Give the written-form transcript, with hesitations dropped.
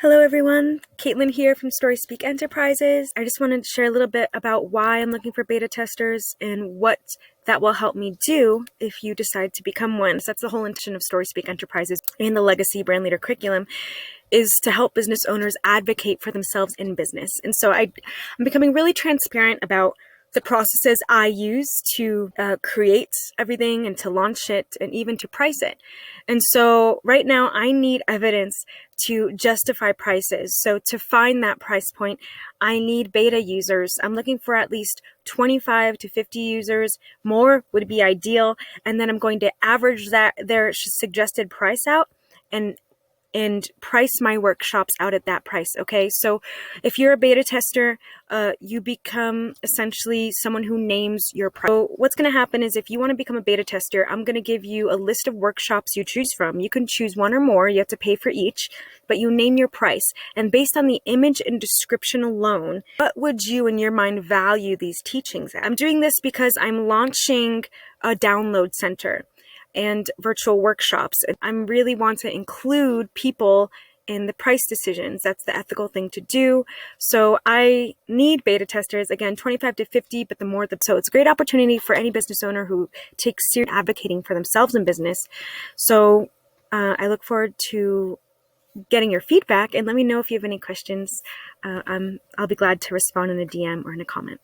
Hello everyone, Caitlin here from Story Speak Enterprises. I just wanted to share a little bit about why I'm looking for beta testers and what that will help me do if you decide to become one. So that's the whole intention of Story Speak Enterprises and the Legacy Brand Leader curriculum, is to help business owners advocate for themselves in business. And so I'm becoming really transparent about the processes I use to create everything and to launch it and even to price it. And so right now I need evidence to justify prices. So to find that price point, I need beta users. I'm looking for at least 25 to 50 users. More would be ideal. And then I'm going to average their suggested price out and price my workshops out at that price, okay? So if you're a beta tester, you become essentially someone who names your price. So what's gonna happen is if you wanna become a beta tester, I'm gonna give you a list of workshops you choose from. You can choose one or more, you have to pay for each, but you name your price. And based on the image and description alone, what would you in your mind value these teachings at? I'm doing this because I'm launching a download center and virtual workshops. I really want to include people in the price decisions. That's the ethical thing to do. So I need beta testers, again, 25 to 50, but the more so it's a great opportunity for any business owner who takes serious advocating for themselves in business. So I look forward to getting your feedback, and let me know if you have any questions. I'll be glad to respond in a DM or in a comment.